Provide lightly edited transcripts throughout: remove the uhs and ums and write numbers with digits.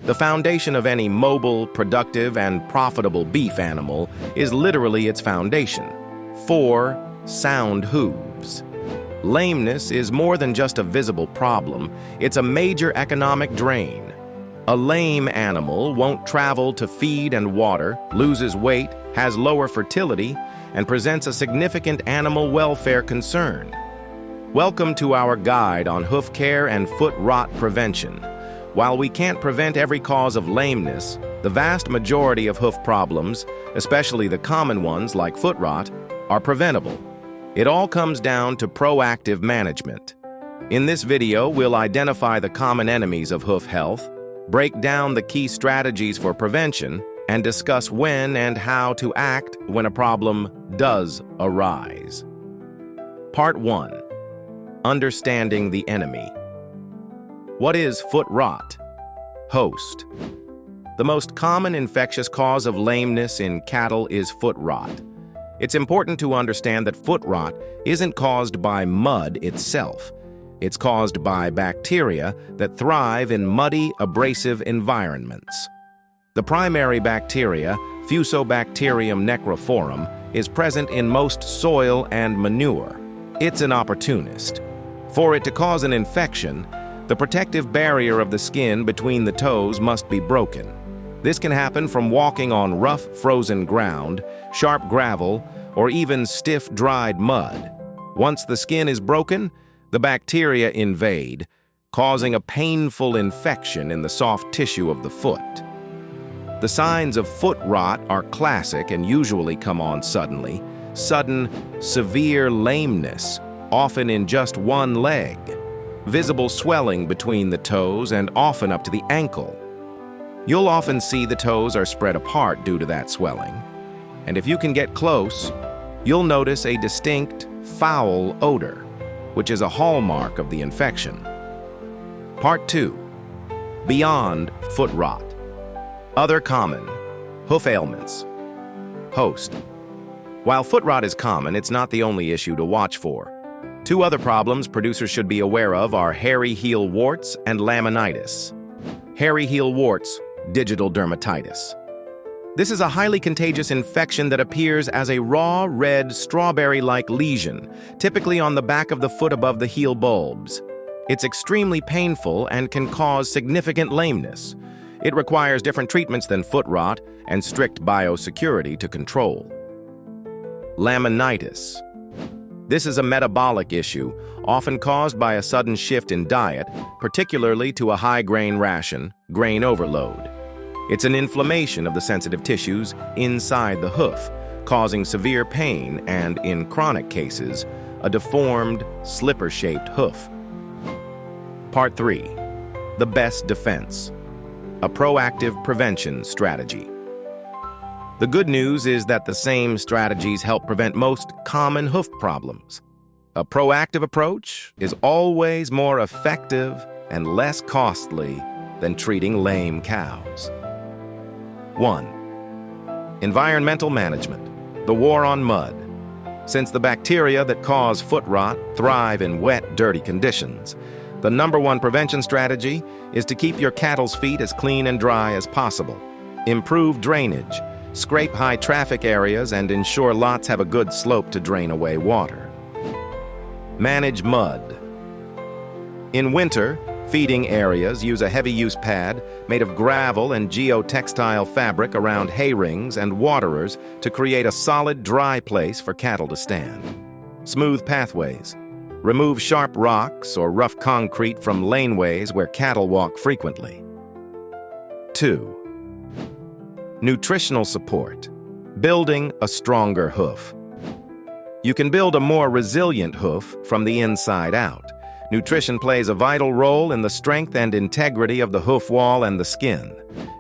The foundation of any mobile, productive, and profitable beef animal is literally its foundation: 4 sound hooves. Lameness is more than just a visible problem, it's a major economic drain. A lame animal won't travel to feed and water, loses weight, has lower fertility, and presents a significant animal welfare concern. Welcome to our guide on hoof care and foot rot prevention. While we can't prevent every cause of lameness, the vast majority of hoof problems, especially the common ones like foot rot, are preventable. It all comes down to proactive management. In this video, we'll identify the common enemies of hoof health, break down the key strategies for prevention, and discuss when and how to act when a problem does arise. Part 1. Understanding the enemy. What is foot rot? Host. The most common infectious cause of lameness in cattle is foot rot. It's important to understand that foot rot isn't caused by mud itself. It's caused by bacteria that thrive in muddy, abrasive environments. The primary bacteria, Fusobacterium necrophorum, is present in most soil and manure. It's an opportunist. For it to cause an infection, the protective barrier of the skin between the toes must be broken. This can happen from walking on rough, frozen ground, sharp gravel, or even stiff, dried mud. Once the skin is broken, the bacteria invade, causing a painful infection in the soft tissue of the foot. The signs of foot rot are classic and usually come on suddenly. Sudden, severe lameness, often in just one leg. Visible swelling between the toes and often up to the ankle. You'll often see the toes are spread apart due to that swelling. And if you can get close, you'll notice a distinct, foul odor, which is a hallmark of the infection. Part 2. Beyond foot rot. Other common hoof ailments. Host. While foot rot is common, it's not the only issue to watch for. 2 other problems producers should be aware of are hairy heel warts and laminitis. Hairy heel warts, digital dermatitis. This is a highly contagious infection that appears as a raw, red, strawberry-like lesion, typically on the back of the foot above the heel bulbs. It's extremely painful and can cause significant lameness. It requires different treatments than foot rot and strict biosecurity to control. Laminitis. This is a metabolic issue, often caused by a sudden shift in diet, particularly to a high-grain ration, grain overload. It's an inflammation of the sensitive tissues inside the hoof, causing severe pain and, in chronic cases, a deformed, slipper-shaped hoof. Part 3. The best defense. A proactive prevention strategy. The good news is that the same strategies help prevent most common hoof problems. A proactive approach is always more effective and less costly than treating lame cows. 1. Environmental management. The war on mud. Since the bacteria that cause foot rot thrive in wet, dirty conditions, the #1 prevention strategy is to keep your cattle's feet as clean and dry as possible. Improve drainage, scrape high traffic areas, and ensure lots have a good slope to drain away water. Manage mud. In winter, feeding areas use a heavy-use pad made of gravel and geotextile fabric around hay rings and waterers to create a solid, dry place for cattle to stand. Smooth pathways. Remove sharp rocks or rough concrete from laneways where cattle walk frequently. 2. Nutritional support. Building a stronger hoof. You can build a more resilient hoof from the inside out. Nutrition plays a vital role in the strength and integrity of the hoof wall and the skin.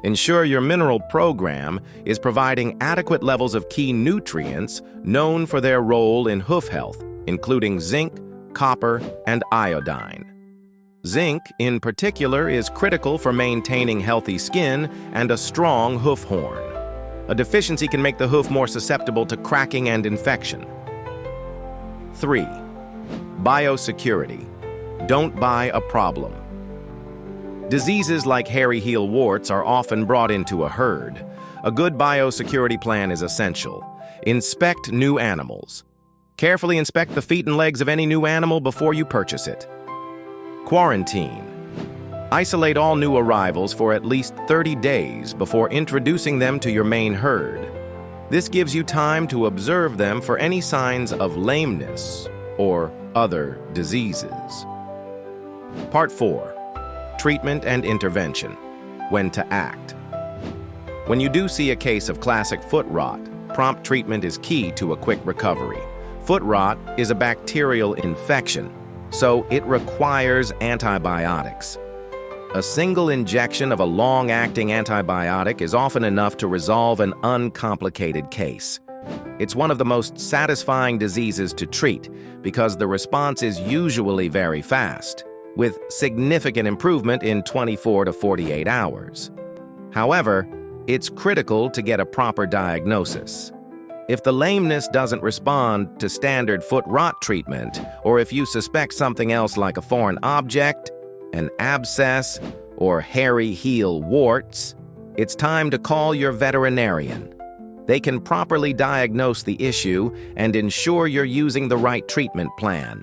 Ensure your mineral program is providing adequate levels of key nutrients known for their role in hoof health, including zinc, copper, and iodine. Zinc, in particular, is critical for maintaining healthy skin and a strong hoof horn. A deficiency can make the hoof more susceptible to cracking and infection. 3. Biosecurity. Don't buy a problem. Diseases like hairy heel warts are often brought into a herd. A good biosecurity plan is essential. Inspect new animals. Carefully inspect the feet and legs of any new animal before you purchase it. Quarantine. Isolate all new arrivals for at least 30 days before introducing them to your main herd. This gives you time to observe them for any signs of lameness or other diseases. Part 4. Treatment and intervention. When to act. When you do see a case of classic foot rot, prompt treatment is key to a quick recovery. Foot rot is a bacterial infection, so it requires antibiotics. A single injection of a long-acting antibiotic is often enough to resolve an uncomplicated case. It's one of the most satisfying diseases to treat because the response is usually very fast, with significant improvement in 24 to 48 hours. However, it's critical to get a proper diagnosis. If the lameness doesn't respond to standard foot rot treatment, or if you suspect something else like a foreign object, an abscess, or hairy heel warts, it's time to call your veterinarian. They can properly diagnose the issue and ensure you're using the right treatment plan.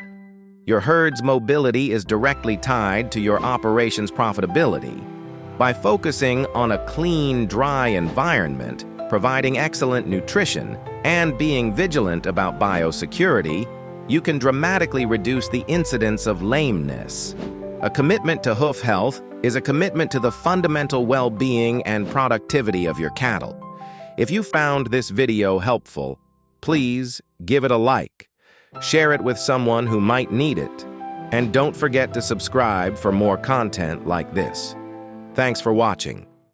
Your herd's mobility is directly tied to your operation's profitability. By focusing on a clean, dry environment, providing excellent nutrition, and being vigilant about biosecurity, you can dramatically reduce the incidence of lameness. A commitment to hoof health is a commitment to the fundamental well-being and productivity of your cattle. If you found this video helpful, please give it a like, share it with someone who might need it, and don't forget to subscribe for more content like this. Thanks for watching.